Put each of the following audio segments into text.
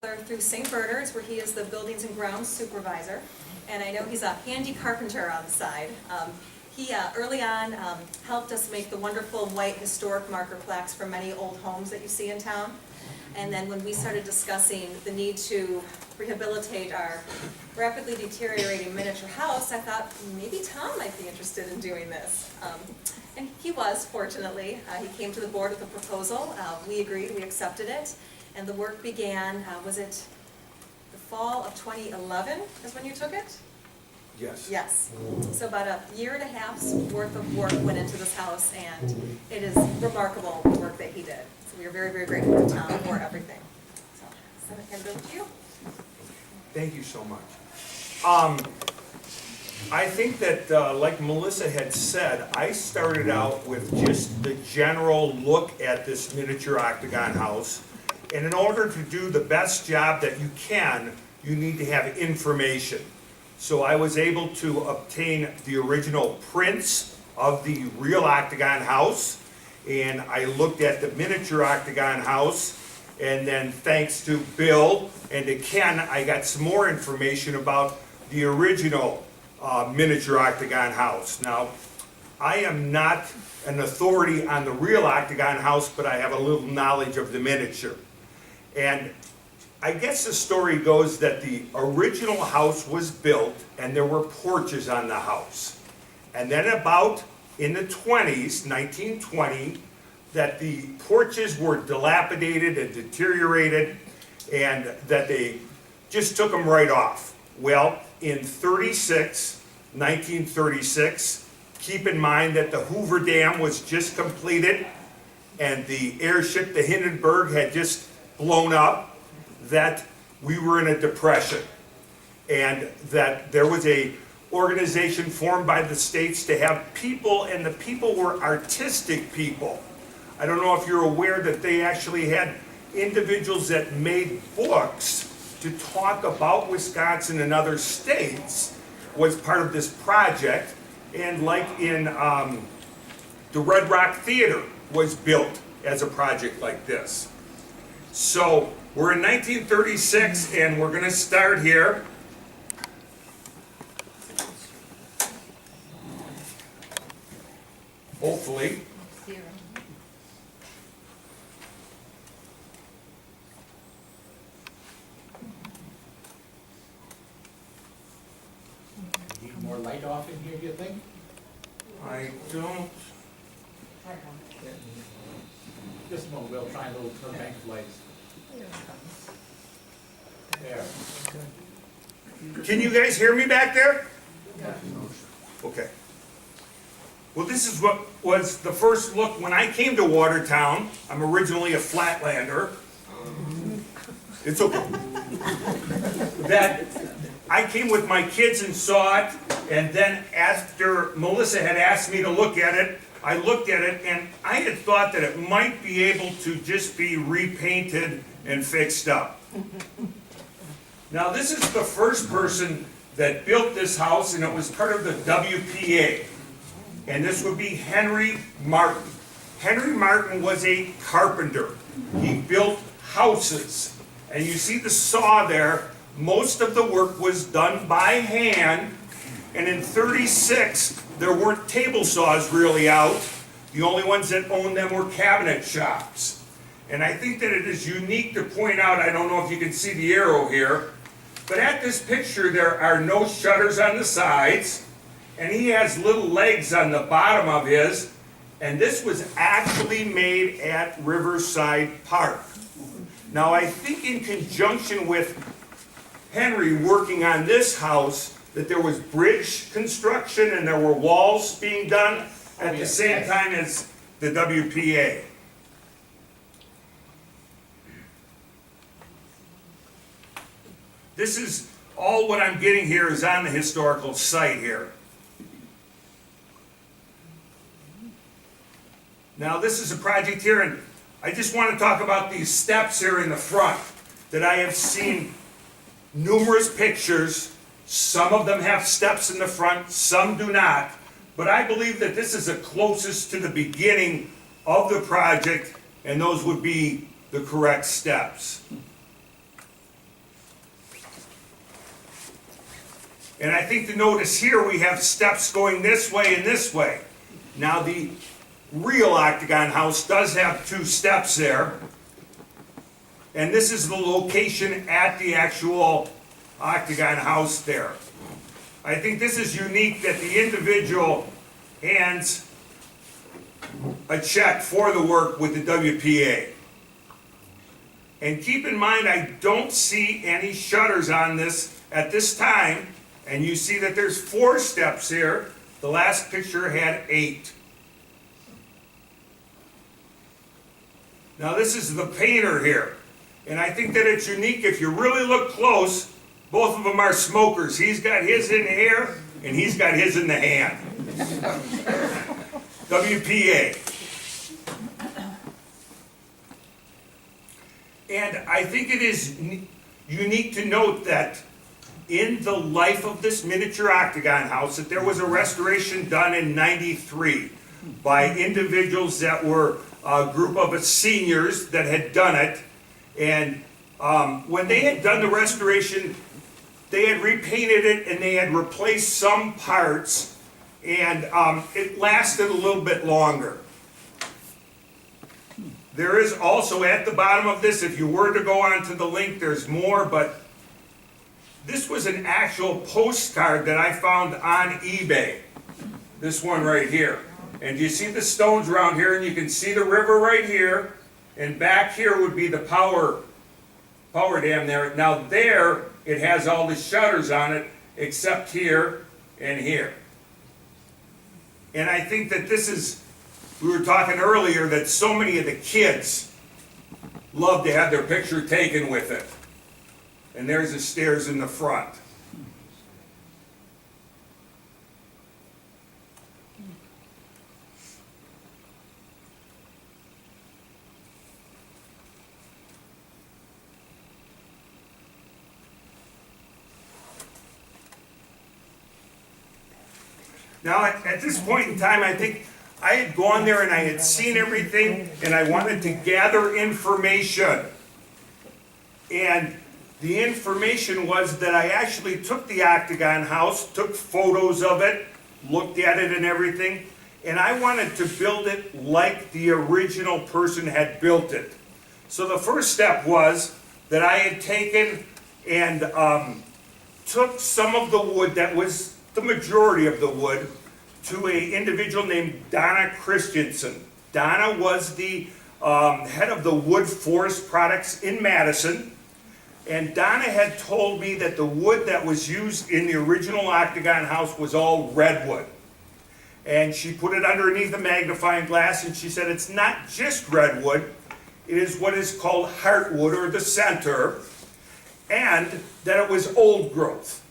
through St. Bernard's, where he is the buildings and grounds supervisor, and I know he's a handy carpenter on the side. He early on helped us make the wonderful white historic marker plaques for many old homes that you see in town. And then when we started discussing the need to rehabilitate our rapidly deteriorating miniature house, I thought maybe Tom might be interested in doing this. And he was, fortunately. He came to the board with a proposal. We agreed, we accepted it. And the work began, was it the fall of 2011 is when you took it? Yes. Yes. So about a year and a half's worth of work went into this house, and it is remarkable the work that he did. So we are very, very grateful to Tom for everything. So, send it over to you. Thank you so much. I think that, like Melissa had said, I started out with just the general look at this miniature Octagon house. And in order to do the best job that you can, you need to have information. So I was able to obtain the original prints of the real Octagon house, and I looked at the miniature Octagon house, and then thanks to Bill and to Ken, I got some more information about the original miniature Octagon house. Now, I am not an authority on the real Octagon house, but I have a little knowledge of the miniature. And I guess the story goes that the original house was built and there were porches on the house. And then about in the 20s, 1920, that the porches were dilapidated and deteriorated and that they just took them right off. Well, in 1936, keep in mind that the Hoover Dam was just completed and the airship, the Hindenburg, had just blown up, that we were in a depression, and that there was a organization formed by the states to have people, and the people were artistic people. I don't know if you're aware that they actually had individuals that made books to talk about Wisconsin and other states was part of this project, and like in the Red Rock Theater was built as a project like this. So we're in 1936, and we're going to start here. Hopefully. Need more light off in here, do you think? I don't. Just a moment, we'll try a little bank of lights. There. Can you guys hear me back there? Okay. Well, this is what was the first look when I came to Watertown. I'm originally a Flatlander. It's okay. That I came with my kids and saw it, and then after Melissa had asked me to look at it, I looked at it, and I had thought that it might be able to just be repainted and fixed up. Now, this is the first person that built this house, and it was part of the WPA. And this would be Henry Martin. Henry Martin was a carpenter. He built houses. And you see the saw there. Most of the work was done by hand. And in 36, there weren't table saws really out. The only ones that owned them were cabinet shops. And I think that it is unique to point out, I don't know if you can see the arrow here, but at this picture there are no shutters on the sides, and he has little legs on the bottom of his, and this was actually made at Riverside Park. Now I think in conjunction with Henry working on this house, that there was bridge construction and there were walls being done at the same time as the WPA. This is all what I'm getting here is on the historical site here. Now this is a project here, and I just want to talk about these steps here in the front that I have seen numerous pictures. Some of them have steps in the front, some do not. But I believe that this is the closest to the beginning of the project, and those would be the correct steps. And I think to notice here we have steps going this way and this way. Now the real Octagon house does have 2 steps there. And this is the location at the actual Octagon house there. I think this is unique that the individual hands a check for the work with the WPA. And keep in mind, I don't see any shutters on this at this time. And you see that there's 4 steps here. The last picture had 8. Now this is the painter here. And I think that it's unique. If you really look close, both of them are smokers. He's got his in here, and he's got his in the hand. WPA. And I think it is unique to note that in the life of this miniature Octagon house, that there was a restoration done in '93 by individuals that were a group of seniors that had done it. And when they had done the restoration, they had repainted it and they had replaced some parts, and it lasted a little bit longer. There is also at the bottom of this, if you were to go onto the link, there's more, but this was an actual postcard that I found on eBay. This one right here. And you see the stones around here, and you can see the river right here, and back here would be the power dam there. Now there, it has all the shutters on it, except here and here. And I think that this is, we were talking earlier that so many of the kids love to have their picture taken with it. And there's the stairs in the front. Now, at this point in time, I think I had gone there and I had seen everything, and I wanted to gather information. And the information was that I actually took the Octagon house, took photos of it, looked at it and everything, and I wanted to build it like the original person had built it. So the first step was that I had taken and took some of the wood that was the majority of the wood to an individual named Donna Christensen. Donna was the head of the Wood Forest Products in Madison, and Donna had told me that the wood that was used in the original Octagon house was all redwood. And she put it underneath a magnifying glass, and she said it's not just redwood, it is what is called heartwood, or the center, and that it was old growth.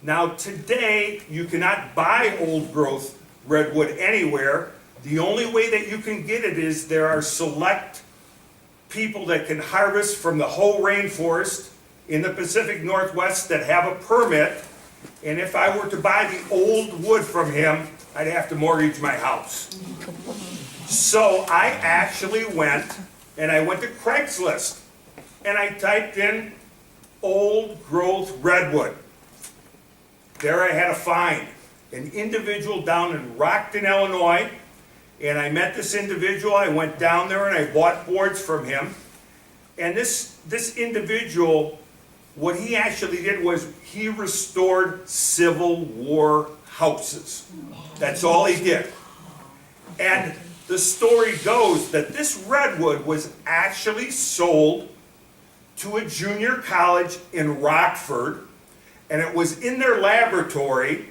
Now today, you cannot buy old growth redwood anywhere. The only way that you can get it is there are select people that can harvest from the whole rainforest in the Pacific Northwest that have a permit. And if I were to buy the old wood from him, I'd have to mortgage my house. So I actually went to Craigslist and I typed in old growth redwood. There I had a find, an individual down in Rockton, Illinois, and I met this individual. I went down there and I bought boards from him. And this individual, what he actually did was he restored Civil War houses. That's all he did. And the story goes that this redwood was actually sold to a junior college in Rockford, and it was in their laboratory,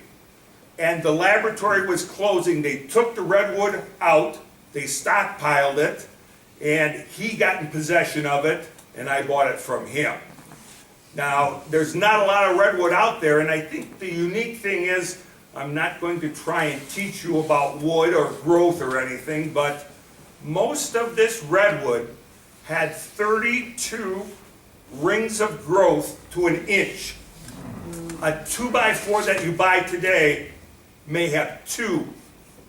and the laboratory was closing. They took the redwood out, they stockpiled it, and he got in possession of it, and I bought it from him. Now, there's not a lot of redwood out there, and I think the unique thing is, I'm not going to try and teach you about wood or growth or anything, but most of this redwood had 32 rings of growth to an inch. A 2x4 that you buy today may have 2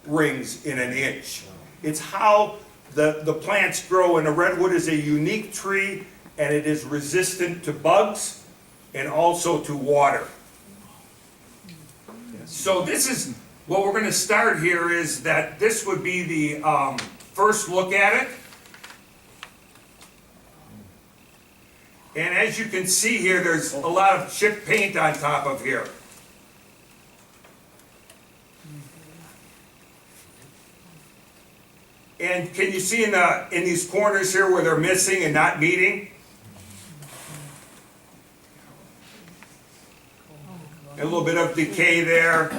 rings in an inch. It's how the plants grow, and a redwood is a unique tree, and it is resistant to bugs and also to water. So this is, what we're gonna start here is that this would be the first look at it. And as you can see here, there's a lot of chip paint on top of here. And can you see in these corners here where they're missing and not meeting? A little bit of decay there.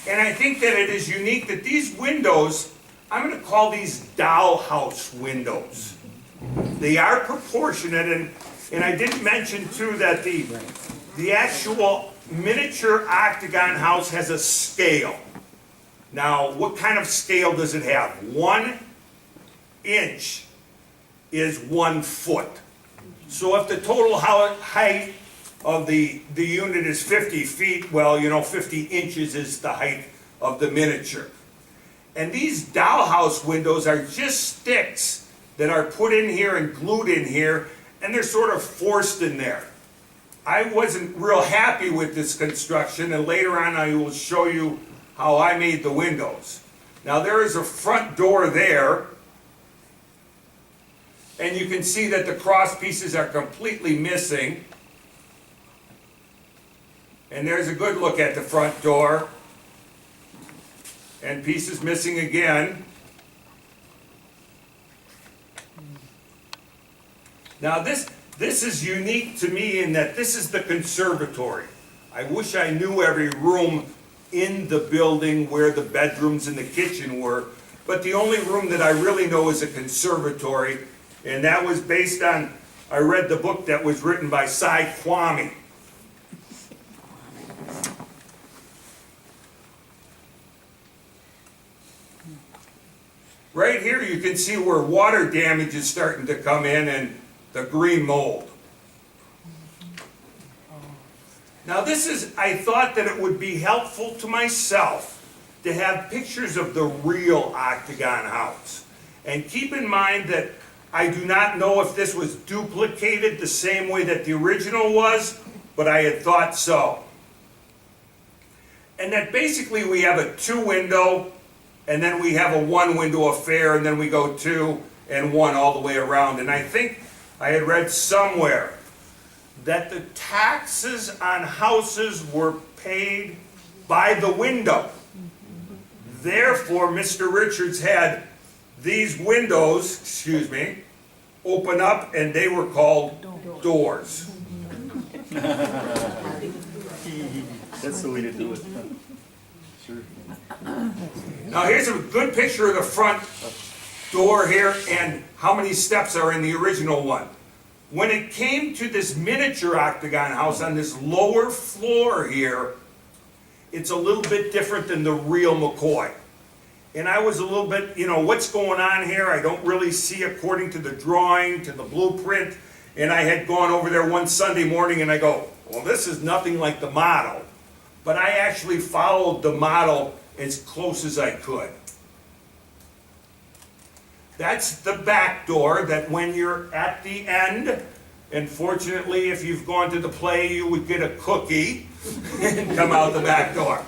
And I think that it is unique that these windows, I'm going to call these dollhouse windows. They are proportionate, and I didn't mention too that the actual miniature Octagon house has a scale. Now, what kind of scale does it have? 1 inch is 1 foot. So if the total height of the unit is 50 feet, well, 50 inches is the height of the miniature. And these dollhouse windows are just sticks that are put in here and glued in here, and they're sort of forced in there. I wasn't real happy with this construction, and later on I will show you how I made the windows. Now there is a front door there, and you can see that the cross pieces are completely missing. And there's a good look at the front door. And pieces missing again. Now this is unique to me in that this is the conservatory. I wish I knew every room in the building where the bedrooms and the kitchen were, but the only room that I really know is a conservatory, and that was based on, I read the book that was written by Cy Kwame. Right here you can see where water damage is starting to come in and the green mold. Now this is, I thought that it would be helpful to myself to have pictures of the real Octagon house. And keep in mind that I do not know if this was duplicated the same way that the original was, but I had thought so. And that basically we have a 2-window, and then we have a 1-window affair, and then we go 2 and 1 all the way around. And I think I had read somewhere that the taxes on houses were paid by the window. Therefore, Mr. Richards had these windows, open up, and they were called doors. That's the way to do it. Sure. Now here's a good picture of the front door here and how many steps are in the original one. When it came to this miniature Octagon house on this lower floor here, it's a little bit different than the real McCoy. And I was a little bit, what's going on here? I don't really see according to the drawing, to the blueprint. And I had gone over there one Sunday morning and I go, well, this is nothing like the model. But I actually followed the model as close as I could. That's the back door that when you're at the end, and fortunately if you've gone to the play you would get a cookie and come out the back door.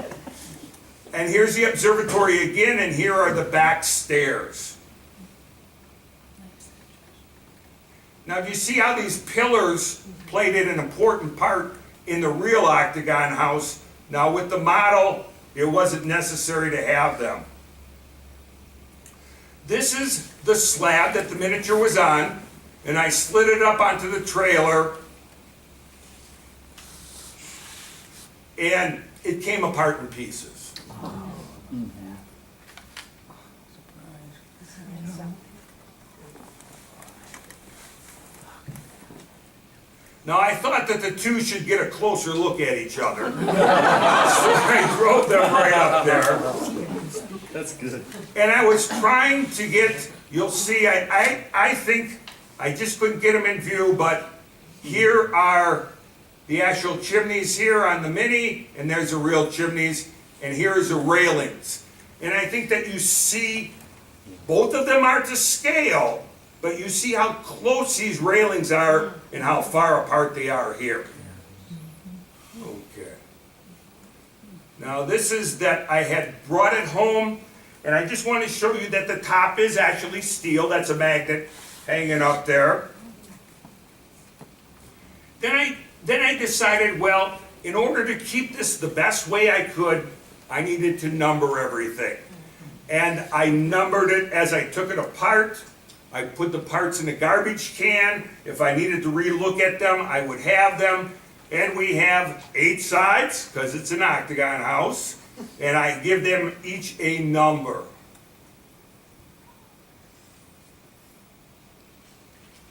And here's the observatory again, and here are the back stairs. Now do you see how these pillars played an important part in the real Octagon house? Now with the model, it wasn't necessary to have them. This is the slab that the miniature was on, and I slid it up onto the trailer, and it came apart in pieces. Now I thought that the two should get a closer look at each other, so I drove them right up there. That's good. And I was trying to get, you'll see, I think I just couldn't get them in view, but here are the actual chimneys here on the Mini, and there's the real chimneys, and here's the railings. And I think that you see, both of them are to scale, but you see how close these railings are and how far apart they are here. Okay. Now this is that I had brought it home, and I just want to show you that the top is actually steel. That's a magnet hanging up there. Then I decided, well, in order to keep this the best way I could, I needed to number everything. And I numbered it as I took it apart. I put the parts in a garbage can. If I needed to re-look at them, I would have them. And we have 8 sides, because it's an Octagon house. And I give them each a number.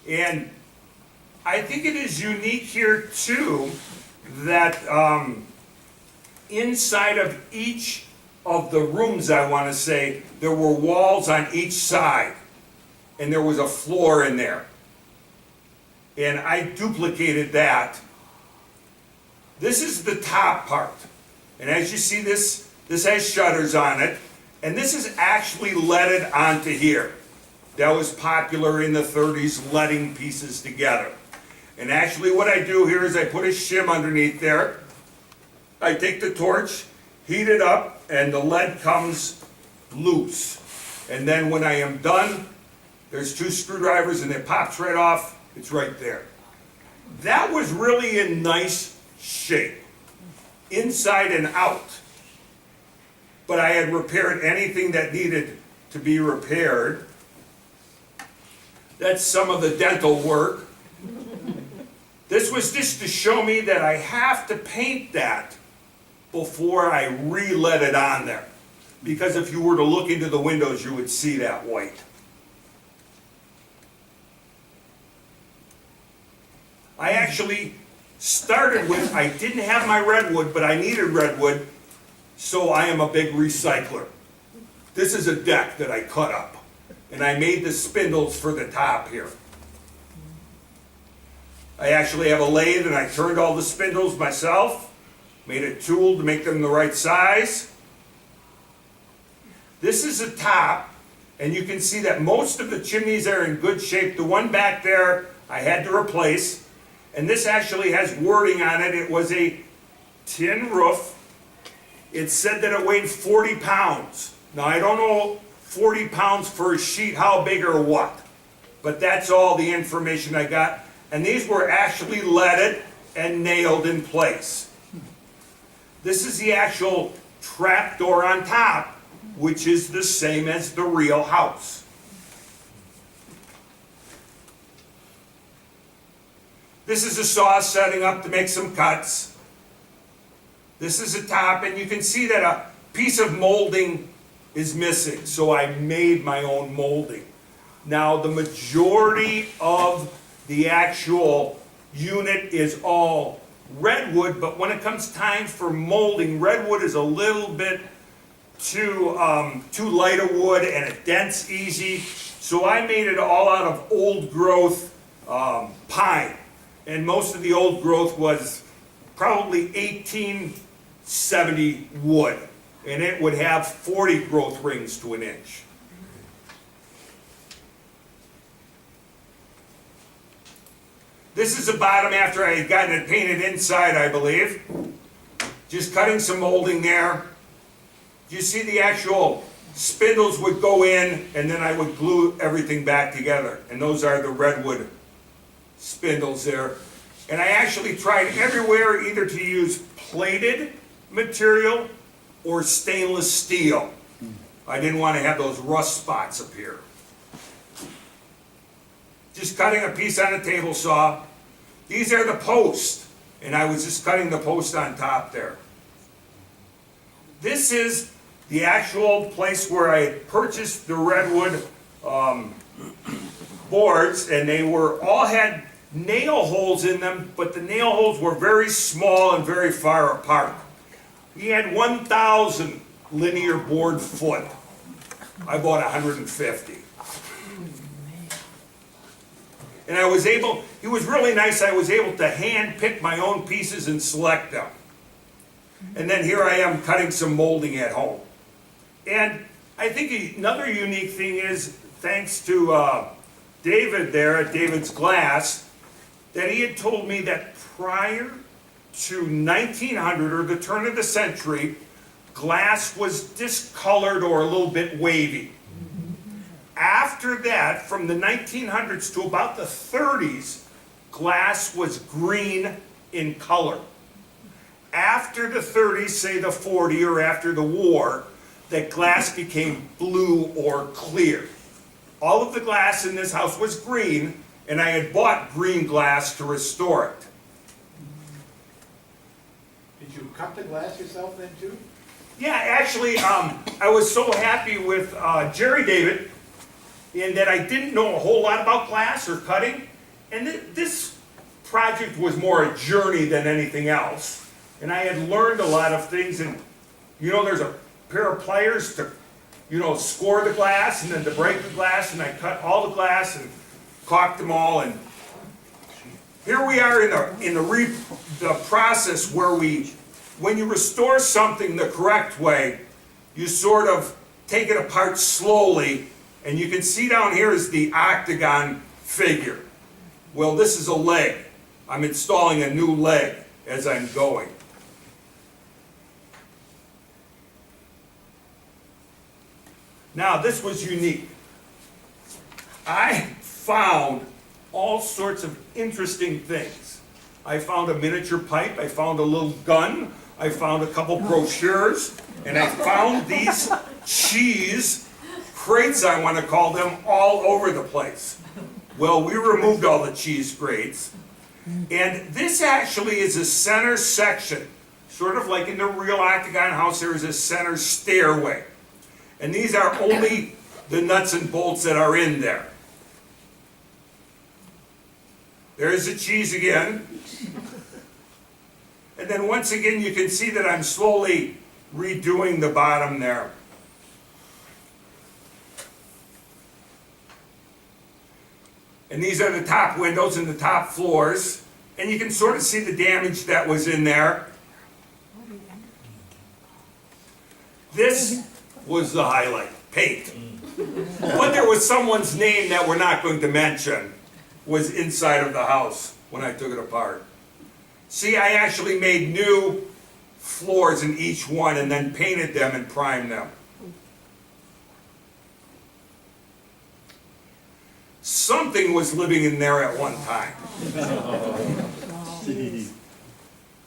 And I think it is unique here too, that inside of each of the rooms, I want to say, there were walls on each side. And there was a floor in there. And I duplicated that. This is the top part. And as you see, this has shutters on it. And this is actually leaded onto here. That was popular in the 30s, leading pieces together. And actually what I do here is I put a shim underneath there. I take the torch, heat it up, and the lead comes loose. And then when I am done, there's 2 screwdrivers and it pops right off. It's right there. That was really in nice shape, inside and out. But I had repaired anything that needed to be repaired. That's some of the dental work. This was just to show me that I have to paint that before I re-let it on there. Because if you were to look into the windows, you would see that white. I actually started with, I didn't have my redwood, but I needed redwood, so I am a big recycler. This is a deck that I cut up, and I made the spindles for the top here. I actually have a lathe, and I turned all the spindles myself, made a tool to make them the right size. This is the top, and you can see that most of the chimneys are in good shape. The one back there I had to replace. And this actually has wording on it. It was a tin roof. It said that it weighed 40 pounds. Now I don't know 40 pounds for a sheet, how big or what. But that's all the information I got. And these were actually leaded and nailed in place. This is the actual trap door on top, which is the same as the real house. This is a saw setting up to make some cuts. This is a top, and you can see that a piece of molding is missing, so I made my own molding. Now, the majority of the actual unit is all redwood, but when it comes time for molding, redwood is a little bit too light a wood, and it dents easy, so I made it all out of old growth pine. And most of the old growth was probably 1870 wood. And it would have 40 growth rings to an inch. This is the bottom after I had gotten it painted inside, I believe. Just cutting some molding there. You see the actual spindles would go in, and then I would glue everything back together. And those are the redwood spindles there. And I actually tried everywhere either to use plated material or stainless steel. I didn't want to have those rust spots appear. Just cutting a piece on a table saw. These are the posts, and I was just cutting the post on top there. This is the actual place where I had purchased the redwood boards, and they were all had nail holes in them, but the nail holes were very small and very far apart. He had 1,000 linear board foot. I bought 150. And I was able, it was really nice, I was able to hand pick my own pieces and select them. And then here I am cutting some molding at home. And I think another unique thing is, thanks to David there at David's Glass, that he had told me that prior to 1900, or the turn of the century, glass was discolored or a little bit wavy. After that, from the 1900s to about the 30s, glass was green in color. After the 30s, say the 40s or after the war, that glass became blue or clear. All of the glass in this house was green, and I had bought green glass to restore it. Did you cut the glass yourself then too? Yeah, actually, I was so happy with Jerry David in that I didn't know a whole lot about glass or cutting, and this project was more a journey than anything else. And I had learned a lot of things, and you know, there's a pair of pliers to, you know, score the glass and then to break the glass, and I cut all the glass and caulked them all, and here we are in the process where when you restore something the correct way, you sort of take it apart slowly, and you can see down here is the Octagon figure. Well, this is a leg. I'm installing a new leg as I'm going. Now, this was unique. I found all sorts of interesting things. I found a miniature pipe, I found a little gun, I found a couple brochures, and I found these cheese crates, I want to call them, all over the place. Well, we removed all the cheese crates, and this actually is a center section. Sort of like in the real Octagon house, there is a center stairway. And these are only the nuts and bolts that are in there. There's the cheese again. And then once again, you can see that I'm slowly redoing the bottom there. And these are the top windows and the top floors. And you can sort of see the damage that was in there. This was the highlight, paint. But there was someone's name that we're not going to mention was inside of the house when I took it apart. See, I actually made new floors in each one and then painted them and primed them. Something was living in there at one time. Gee.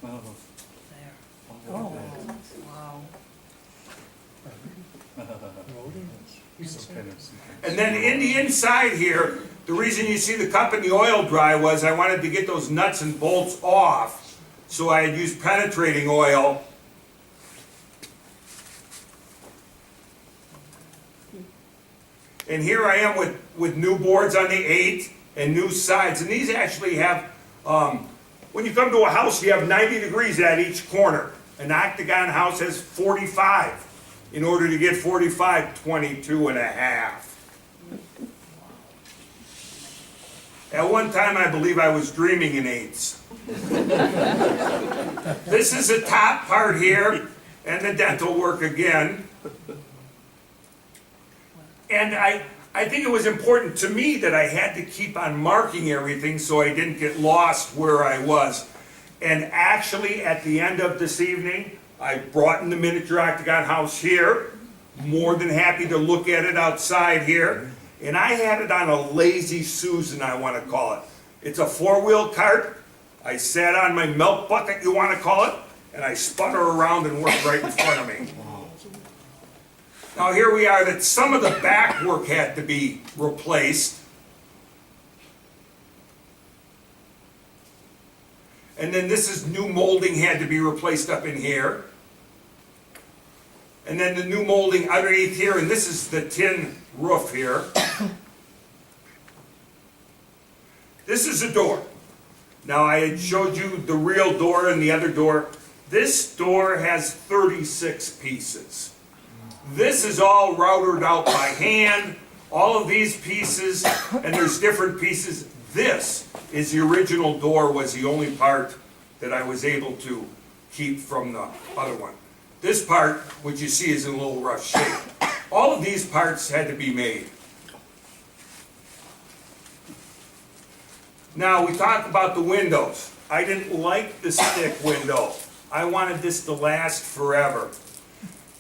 Wow. And then in the inside here, the reason you see the cup and the oil dry was I wanted to get those nuts and bolts off. So I had used penetrating oil. And here I am with new boards on the 8 and new sides. And these actually have, when you come to a house, you have 90 degrees at each corner. An Octagon house has 45. In order to get 45, 22 and a half. At one time, I believe I was dreaming in 8s. This is the top part here, and the dental work again. And I think it was important to me that I had to keep on marking everything so I didn't get lost where I was. And actually, at the end of this evening, I brought in the miniature Octagon house here. More than happy to look at it outside here. And I had it on a Lazy Susan, I want to call it. It's a 4-wheel cart. I sat on my milk bucket, you want to call it, and I spun her around and worked right in front of me. Now here we are that some of the back work had to be replaced. And then this is new molding had to be replaced up in here. And then the new molding underneath here, and this is the tin roof here. This is a door. Now I had showed you the real door and the other door. This door has 36 pieces. This is all routed out by hand. All of these pieces, and there's different pieces. This is the original door, was the only part that I was able to keep from the other one. This part, which you see, is in a little rough shape. All of these parts had to be made. Now, we talked about the windows. I didn't like the stick window. I wanted this to last forever.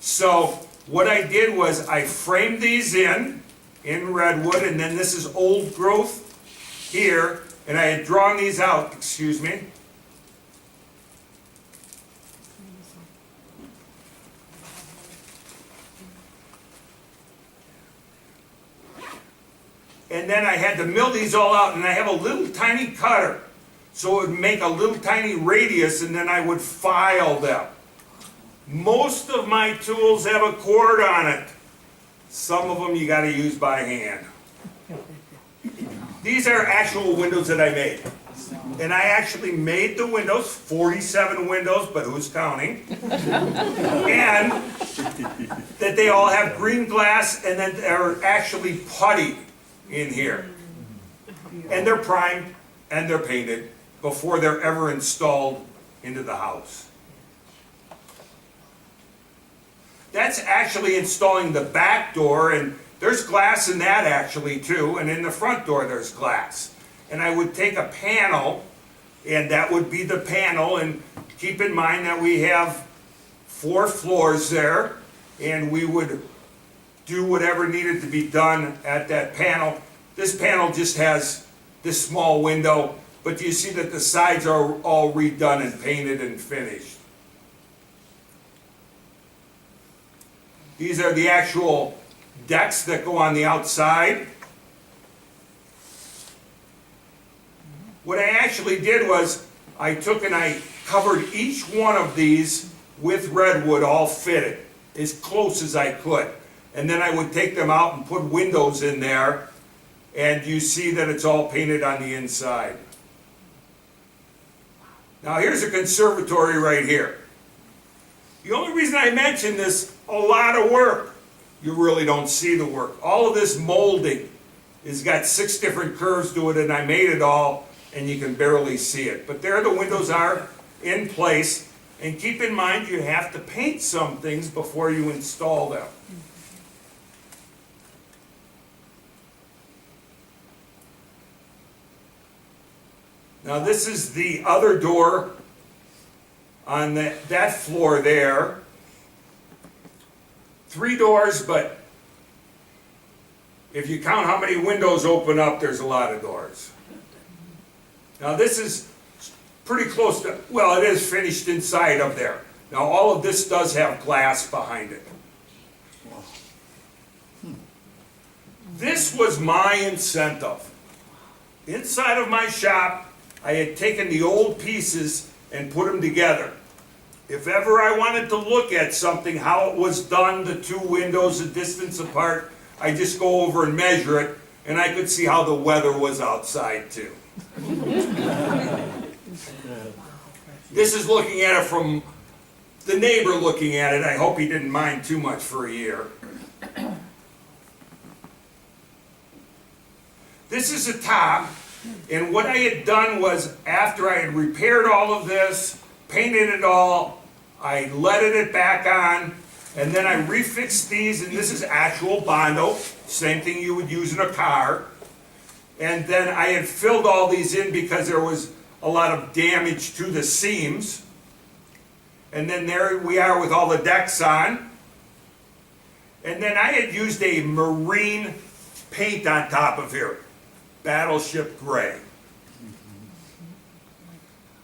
So what I did was I framed these in redwood, and then this is old growth here, and I had drawn these out, excuse me. And then I had to mill these all out, and I have a little tiny cutter, so it would make a little tiny radius, and then I would file them. Most of my tools have a cord on it. Some of them you gotta use by hand. These are actual windows that I made. And I actually made the windows, 47 windows, but who's counting? And that they all have green glass, and then they're actually putty in here. And they're primed and they're painted before they're ever installed into the house. That's actually installing the back door, and there's glass in that actually too, and in the front door there's glass. And I would take a panel, and that would be the panel, and keep in mind that we have 4 floors there, and we would do whatever needed to be done at that panel. This panel just has this small window, but you see that the sides are all redone and painted and finished. These are the actual decks that go on the outside. What I actually did was I took and I covered each one of these with redwood, all fitted, as close as I could. And then I would take them out and put windows in there, and you see that it's all painted on the inside. Now here's a conservatory right here. The only reason I mention this, a lot of work. You really don't see the work. All of this molding has got 6 different curves to it, and I made it all, and you can barely see it. But there the windows are in place, and keep in mind you have to paint some things before you install them. Now this is the other door on that floor there. 3 doors, but if you count how many windows open up, there's a lot of doors. Now this is pretty close to, well, it is finished inside of there. Now all of this does have glass behind it. This was my incentive. Inside of my shop, I had taken the old pieces and put them together. If ever I wanted to look at something, how it was done, the 2 windows a distance apart, I just go over and measure it, and I could see how the weather was outside too. This is looking at it from the neighbor looking at it. I hope he didn't mind too much for a year. This is the top, and what I had done was, after I had repaired all of this, painted it all, I leaded it back on, and then I refixed these, and this is actual Bondo, same thing you would use in a car. And then I had filled all these in because there was a lot of damage to the seams. And then there we are with all the decks on. And then I had used a marine paint on top of here, Battleship Gray.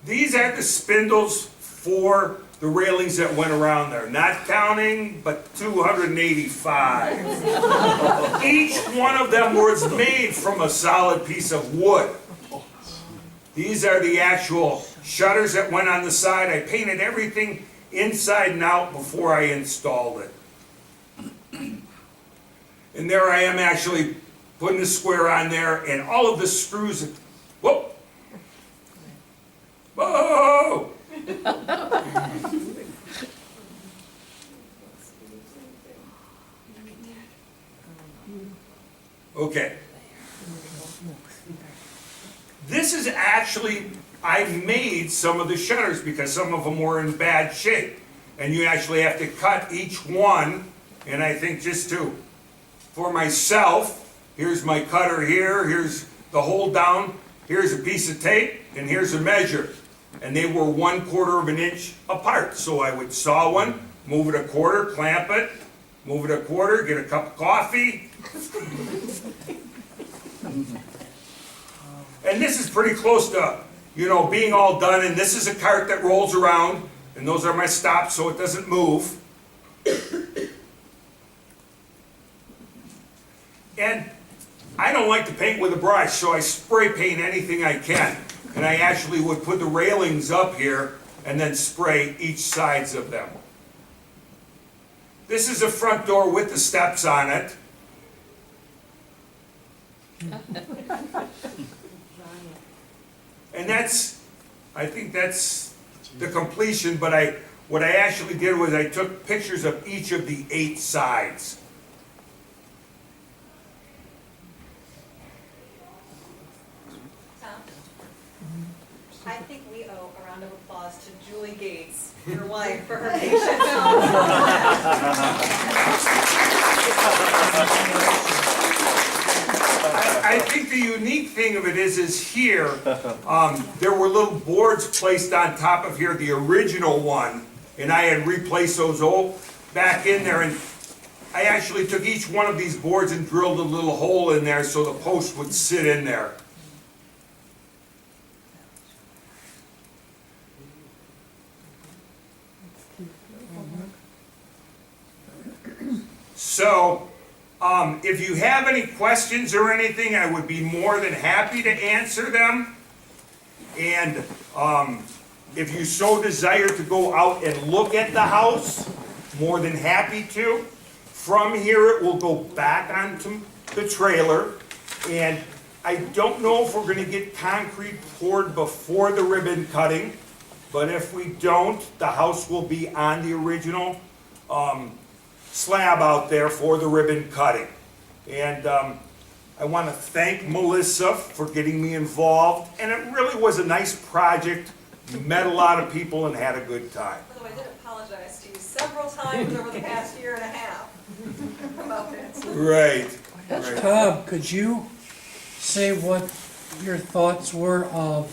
These are the spindles for the railings that went around there. Not counting, but 285. Each one of them was made from a solid piece of wood. These are the actual shutters that went on the side. I painted everything inside and out before I installed it. And there I am actually putting the square on there, and all of the screws, whoop! Whoa! Okay. This is actually, I made some of the shutters because some of them were in bad shape. And you actually have to cut each one, and I think just to, for myself, here's my cutter here, here's the hold down, here's a piece of tape, and here's a measure. And they were 1/4 of an inch apart. So I would saw one, move it a quarter, clamp it, move it a quarter, get a cup of coffee. And this is pretty close to, you know, being all done, and this is a cart that rolls around, and those are my stops so it doesn't move. And I don't like to paint with a brush, so I spray paint anything I can. And I actually would put the railings up here and then spray each sides of them. This is a front door with the steps on it. And I think that's the completion, but what I actually did was I took pictures of each of the 8 sides. Tom, I think we owe a round of applause to Julie Gates, your wife, for her patience. I think the unique thing of it is here, there were little boards placed on top of here, the original one, and I had replaced those all back in there, and I actually took each one of these boards and drilled a little hole in there so the post would sit in there. So, if you have any questions or anything, I would be more than happy to answer them. And if you so desire to go out and look at the house, more than happy to. From here, it will go back onto the trailer. And I don't know if we're going to get concrete poured before the ribbon cutting, but if we don't, the house will be on the original slab out there for the ribbon cutting. And I want to thank Melissa for getting me involved, and it really was a nice project. Met a lot of people and had a good time. Although I did apologize to you several times over the past year and a half about this. Right. Tom, could you say what your thoughts were of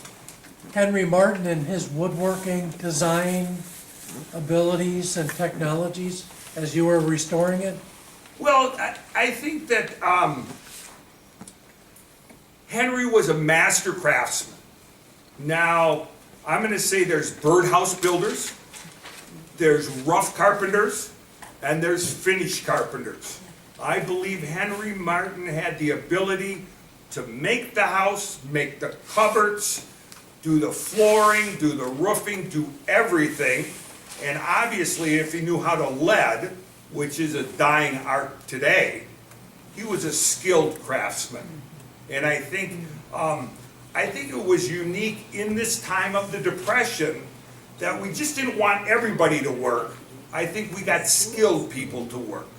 Henry Martin and his woodworking design abilities and technologies as you were restoring it? Well, I think that Henry was a master craftsman. Now, I'm going to say there's birdhouse builders, there's rough carpenters, and there's finish carpenters. I believe Henry Martin had the ability to make the house, make the cupboards, do the flooring, do the roofing, do everything. And obviously, if he knew how to lead, which is a dying art today, he was a skilled craftsman. And I think it was unique in this time of the Depression that we just didn't want everybody to work. I think we got skilled people to work.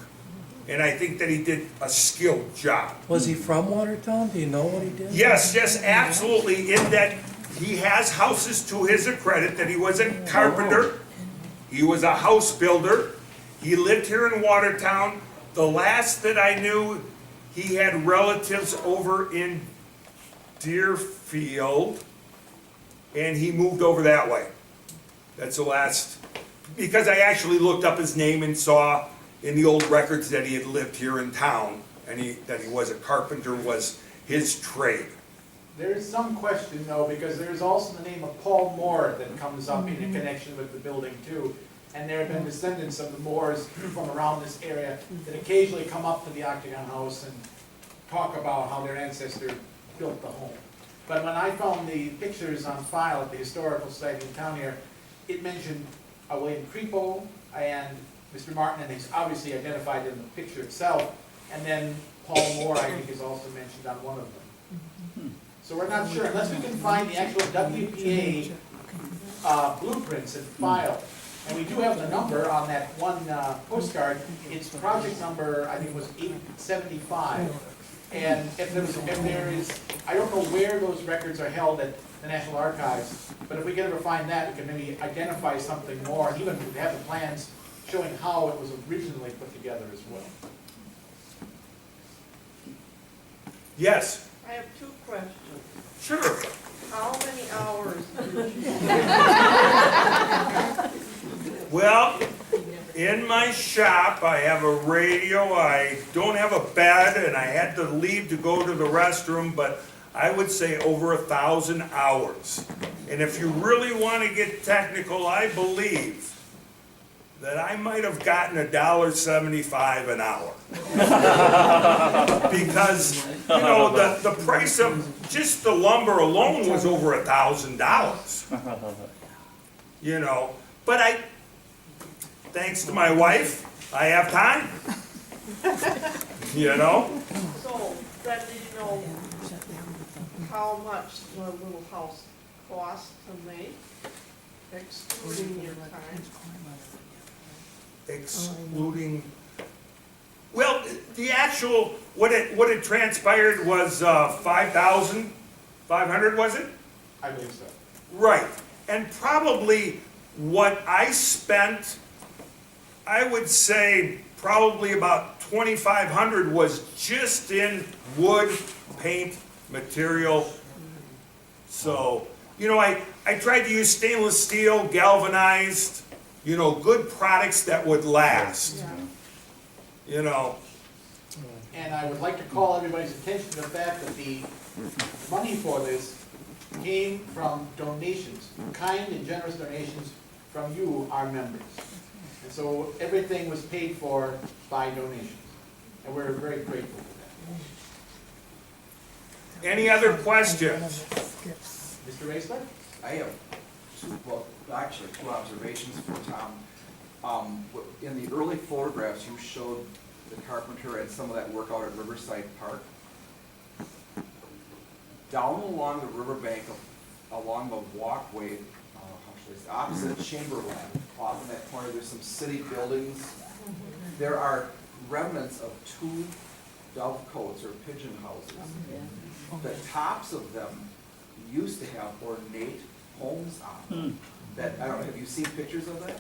And I think that he did a skilled job. Was he from Watertown? Do you know what he did? Yes, absolutely. In that he has houses to his credit, that he was a carpenter, he was a house builder, he lived here in Watertown. The last that I knew, he had relatives over in Deerfield, and he moved over that way. That's the last, because I actually looked up his name and saw in the old records that he had lived here in town, and that he was a carpenter was his trade. There is some question though, because there is also the name of Paul Moore that comes up in a connection with the building too. And there have been descendants of the Moores from around this area that occasionally come up to the Octagon house and talk about how their ancestor built the home. But when I found the pictures on file at the historical site in town here, it mentioned William Creepo and Mr. Martin, and he's obviously identified in the picture itself. And then Paul Moore, I think, is also mentioned on one of them. So we're not sure, unless we can find the actual WPA blueprints and file. And we do have the number on that one postcard. It's project number, I think it was 875. And if there is, I don't know where those records are held at the National Archives, but if we can ever find that, we can maybe identify something more, and even if we have the plans showing how it was originally put together as well. Yes, I have 2 questions. sure. How many hours? Well, In my shop, I have a radio, I don't have a bed, and I had to leave to go to the restroom, but I would say over 1,000 hours. And if you really want to get technical, I believe that I might have gotten $1.75 an hour. Because, you know, the price of just the lumber alone was over $1,000. You know, but thanks to my wife, I have time. You know? So, then do you know how much the little house cost to make, excluding your time? Excluding, well, the actual, what it transpired was 5,500, was it? I believe so. Right, and probably what I spent, I would say probably about 2,500 was just in wood, paint, material. So, you know, I tried to use stainless steel, galvanized, you know, good products that would last, Yeah. you know. And I would like to call everybody's attention to the fact that the money for this came from donations, kind and generous donations from you, our members. And so everything was paid for by donations, and we're very grateful for that. Any other questions? Mr. Raisler? I have actually two observations for Tom. In the early photographs, you showed the carpenter and some of that work out at Riverside Park. Down along the riverbank, along the walkway, how should I say, opposite Chamberlain, off in that corner, there's some city buildings. There are remnants of two dovecotes or pigeon houses. The tops of them used to have ornate homes on them. That, I don't know, have you seen pictures of that?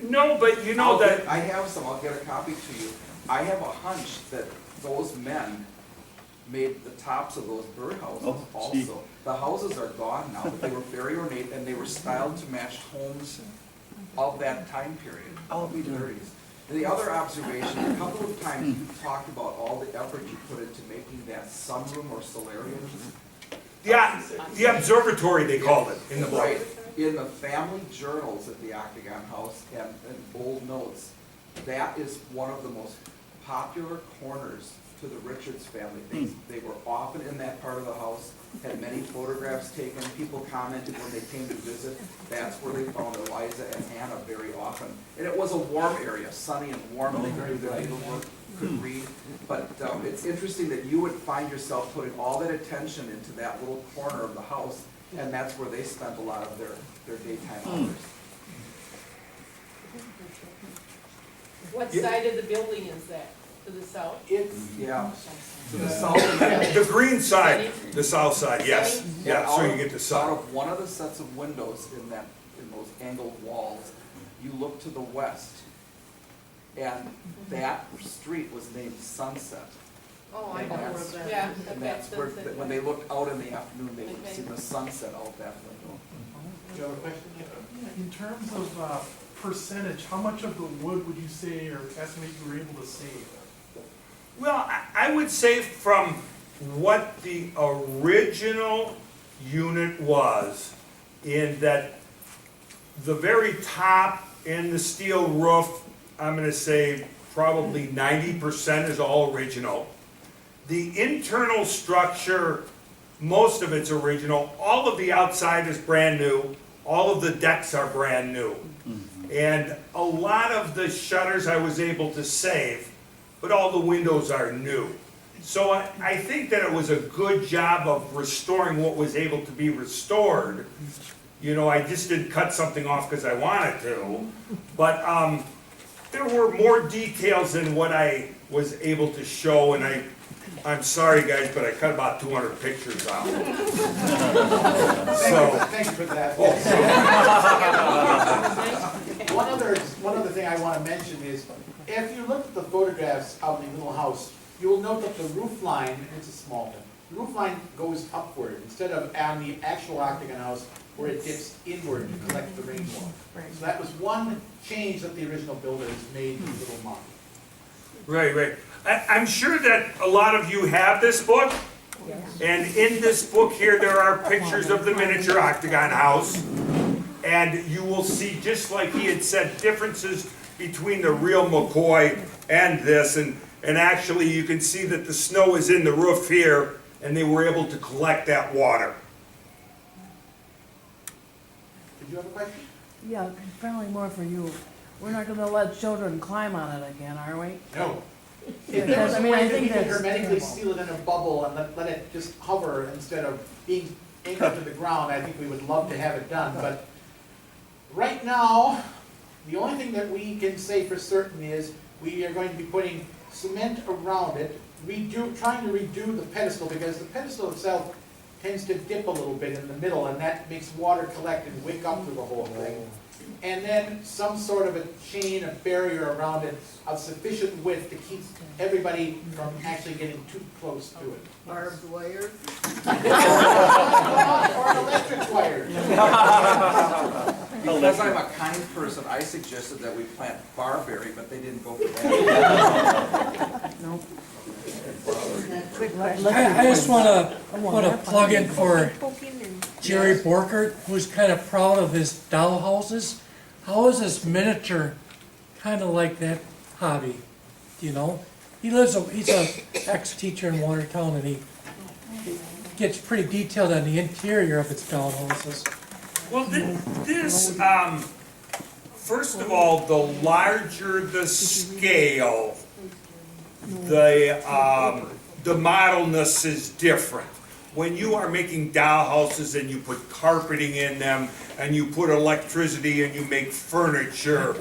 No, but you know that, I have some, I'll get a copy to you. I have a hunch that those men made the tops of those birdhouses Oh, gee. also. The houses are gone now, but they were very ornate and they were styled to match homes of that time period. Oh, the 30s. And the other observation, a couple of times you talked about all the effort you put into making that sunroom or solarium. the observatory, they called it in the book. Right, in the family journals at the Octagon House and old notes, that is one of the most popular corners to the Richards family. They were often in that part of the house, had many photographs taken. People commented when they came to visit, that's where they found Eliza and Hannah very often. And it was a warm area, sunny and warm, and they could do their needlework, could read. But it's interesting that you would find yourself putting all that attention into that little corner of the house, and that's where they spent a lot of their daytime hours. What side of the building is that? To the south? It's, Yeah, to the south of that. The green side, the south side, yes. Yeah, so out you of- get the Out sun. of one of the sets of windows in those angled walls, you look to the west, and that street was named Sunset. Oh, I know where that is. Yeah. And that's where, when they looked out in the afternoon, they would see the sunset out that window. do you have a question? In terms of percentage, how much of the wood would you say or estimate you were able to save? Well, I would say from what the original unit was, in that the very top and the steel roof, I'm gonna say probably 90% is all original. The internal structure, most of it's original. All of the outside is brand new. All of the decks are brand new. And a lot of the shutters I was able to save, but all the windows are new. So I think that it was a good job of restoring what was able to be restored. You know, I just didn't cut something off because I wanted to. But there were more details than what I was able to show, and I'm sorry guys, but I cut about 200 pictures out. Thank you for that. One other thing I want to mention is, if you look at the photographs of the little house, you will note that the roof line, and it's a small one, the roof line goes upward. Instead of on the actual Octagon house, where it dips inward to collect the rainwater. So that was one change that the original builders made to the little model. Right, right. I'm sure that a lot of you have this book, and in this book here, there are pictures of the miniature Octagon house. And you will see, just like he had said, differences between the real McCoy and this. And actually, you can see that the snow is in the roof here, and they were able to collect that water. Did you have a question? Yeah, probably more for you. We're not gonna let children climb on it again, are we? No. Yeah, If there was I a mean, I way that we think could that's hermetically terrible. seal it in a bubble and let it just hover instead of being anchored to the ground, I think we would love to have it done, but right now, the only thing that we can say for certain is we are going to be putting cement around it, trying to redo the pedestal, because the pedestal itself tends to dip a little bit in the middle, and that makes water collect and wick up through the whole thing. And then some sort of a chain, a barrier around it of sufficient width to keep everybody from actually getting too close to it. Barbed wire. Or an electric wire. Because I'm a kind person, I suggested that we plant barberry, but they didn't go for that. Quick I just wanna put a plug in for Jerry Borkert, who's kind of proud of his doll houses. How is this miniature kind of like that hobby? Do you know? He's a ex-teacher in Watertown, and he gets pretty detailed on the interior of its doll houses. Well, this, first of all, the larger the scale, the modelness is different. When you are making doll houses and you put carpeting in them, and you put electricity and you make furniture,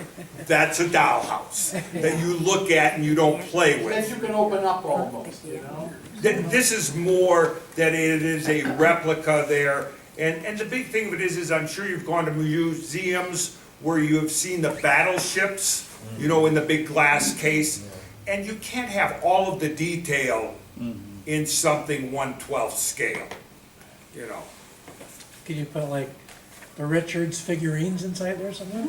that's a doll house that you look at and you don't play with. That you can open up almost, you know? This is more that it is a replica there. And the big thing of it is I'm sure you've gone to museums where you have seen the battleships, you know, in the big glass case. And you can't have all of the detail in something 1/12 scale, you know. Can you put like the Richards figurines inside there somewhere?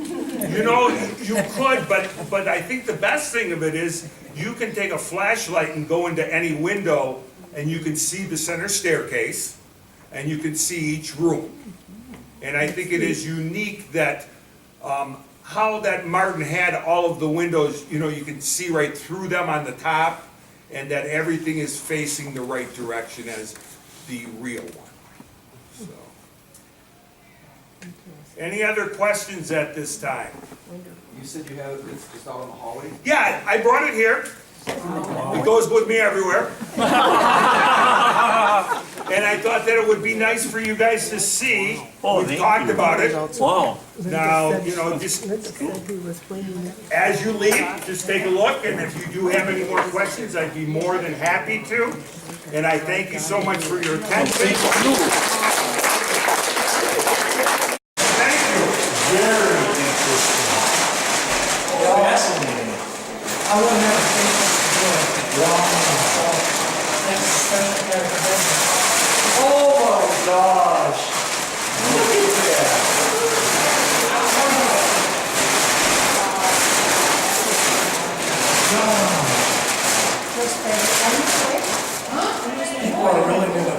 You know, you could, but I think the best thing of it is you can take a flashlight and go into any window and you can see the center staircase and you can see each room. And I think it is unique that how that Martin had all of the windows, you know, you can see right through them on the top, and that everything is facing the right direction as the real one. So. Any other questions at this time? You said you have, it's just out in the hallway? Yeah, I brought it here. It goes with me everywhere. And I thought that it would be nice for you guys to see. We've talked about it. Wow. Now, you know, just as you leave, just take a look, and if you do have any more questions, I'd be more than happy to. And I thank you so much for your attention. Thank you. Very interesting. Fascinating. I wouldn't have a patience to do it. Wow. That's special kind of convention. Oh my gosh. Look at that. People are really gonna,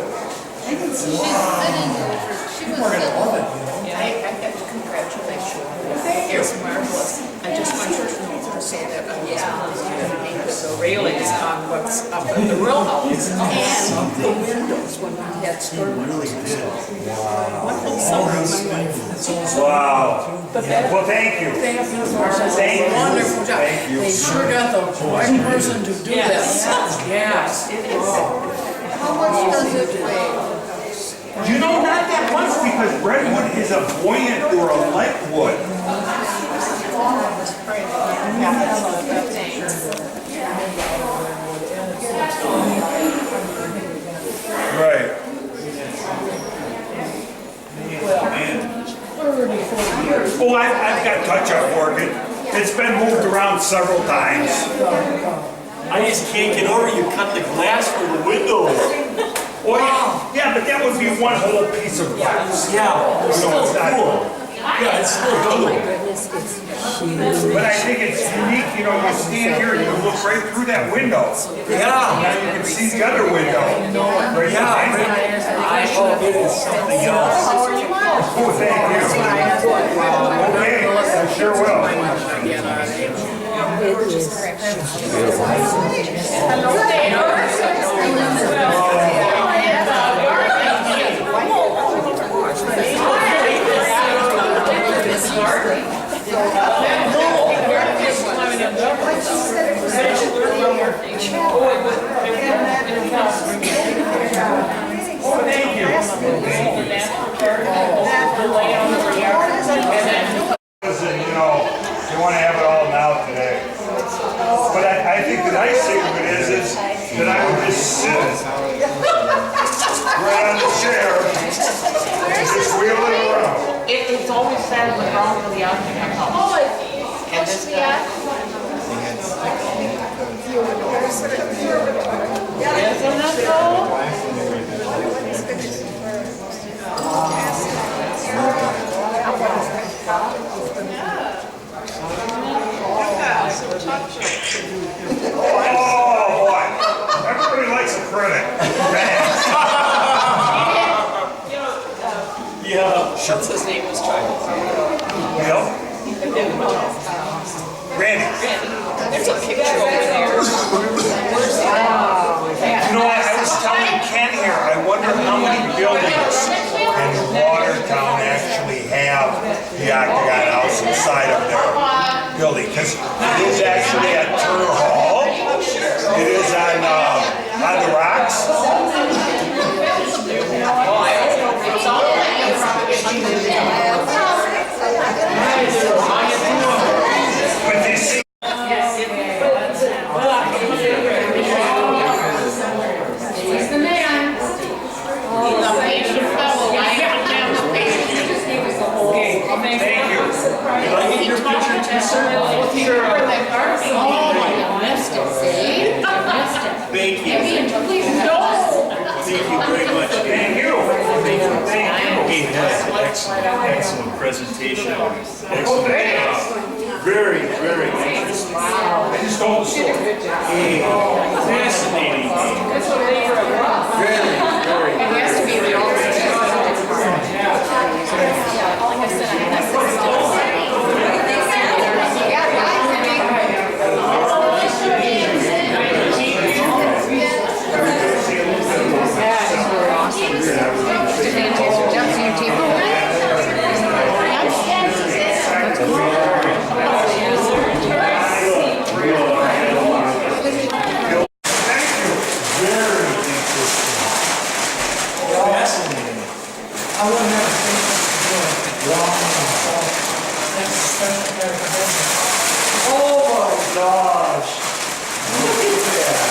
She's sitting over, she people are was gonna love it, you know? I have to congratulate you. It's marvelous. I just want you to know so that I was so really on what's up in the row house. And the windows when we had storm. Really did. Wonderful summer. Wow. But that, Well, thank you. they have Thank you. wonderful job. Thank you. They sure got the right person to do this. Yes. It is. How much does it weigh? You know, not that much, because redwood is a buoyant or a light wood. Right. Oh, I've got touch-up work. It's been moved around several times. I just can't get over you cut the glass for the windows. Well, yeah, but that would be one whole piece of glass. Yeah, it's still cool. Yeah, it's still cool. But I think it's unique, you know, you stand here and you look right through that window. Yeah. Now you can see the other window. Right behind it. I hope it is something else. Oh, thank you. Okay, I sure will. Listen, you know, you want to have it all now today. But I think the nice thing of it is that I would just sit right on the chair and just wheel it around. It's always sat on the ground for the Octagon house. And this guy. Isn't that so? Oh, boy. Everybody likes a critic. Yeah. What's his name was trying to say? Bill? Randy. There's a picture over there. You know, I was telling Ken here, I wonder how many buildings in Watertown actually have the Octagon House inside of their building. Because it is actually at Turner Hall. It is on the rocks. But they see thank you. Did I get your picture too, sir? Sure. Thank you. Thank you very much. Thank you. Hey, that's an excellent presentation. Excellent. Very, very interesting. I just told the story. Hey, fascinating. Very, very. It has to be the old. I wouldn't have to think of doing That's a special kind of convention. Oh my gosh. Look at that.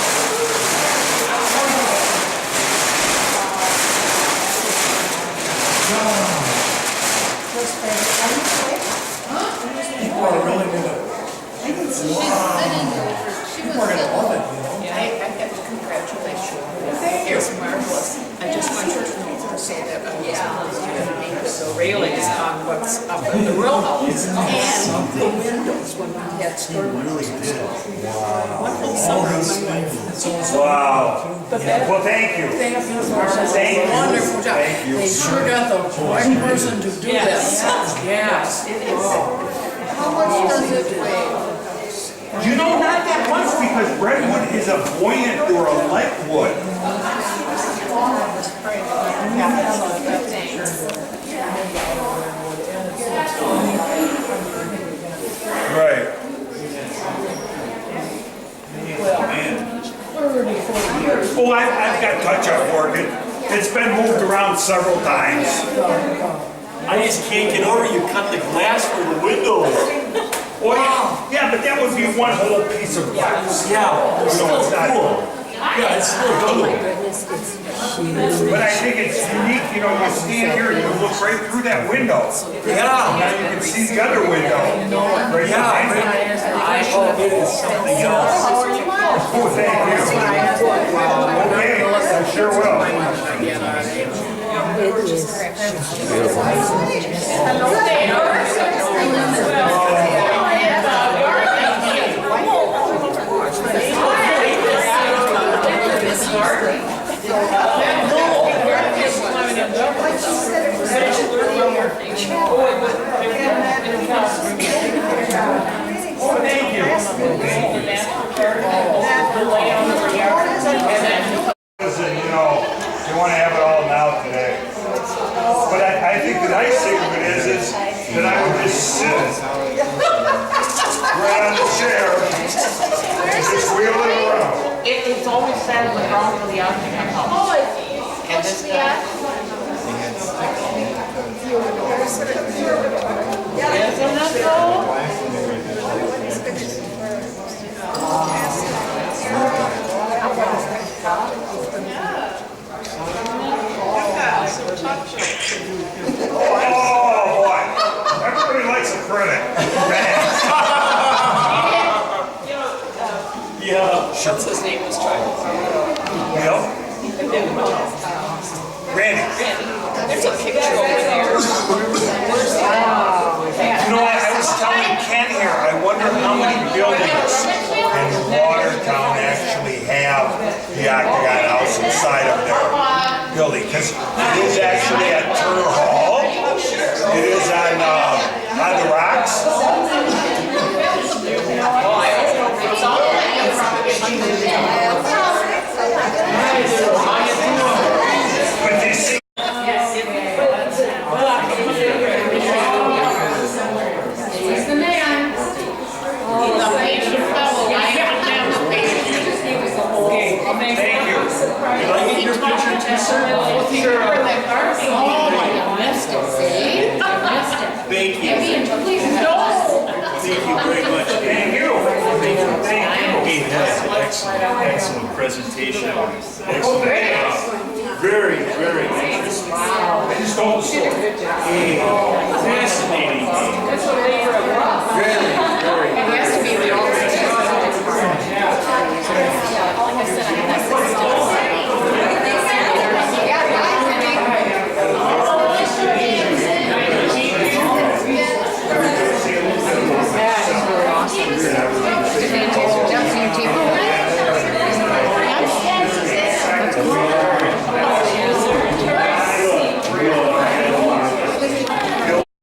People are really gonna, people are gonna love it, you know? I have to congratulate you. It's marvelous. I just want you to know so that I was the railings on what's up in the row house and the windows when we had storm. Really did. Wonderful summer. Wow. Well, thank you. Thank you. Thank you. Wonderful job. Thank you. They sure got the right person to do this. Yes, it is. How much does it weigh? You know, not that much because redwood is a buoyant or a light wood. Right. Oh, I've got touch-up working. It's been moved around several times. I just can't get over you cut the glass for the windows. Oh, yeah, but that would be one whole piece of glass. Yeah, it's still it's not- cool. Yeah, it's still cool. But I think it's unique, you know, you stand here and you look right through that window. Yeah. Now you can see the other window. Right behind it. I hope it is something else. Oh, thank you. Okay, I sure will. Listen, you know, you want to have it all now today. But I think the nice thing of it is that I would just sit right on the chair and just wheel it around. It's always sat on the ground for the Octagon house. And this guy. Isn't that so? Oh, boy. Everybody likes a credit. Yeah. What's his name was trying. Yep. Randy. There's a picture over there. You know, I was telling Ken here, I wonder how many buildings in Watertown actually have the Octagon house inside of their building. Because it is actually at Turner Hall. It is on the rocks. But you see, He's the man. thank you. Can I get your picture too, sir? Sure. Oh, my goodness, see? Thank you. Please, no. Thank you very much. Thank you. Thank you. He has an excellent presentation. Excellent job. Very, very nice. I just told the story. Fascinating. Very, very.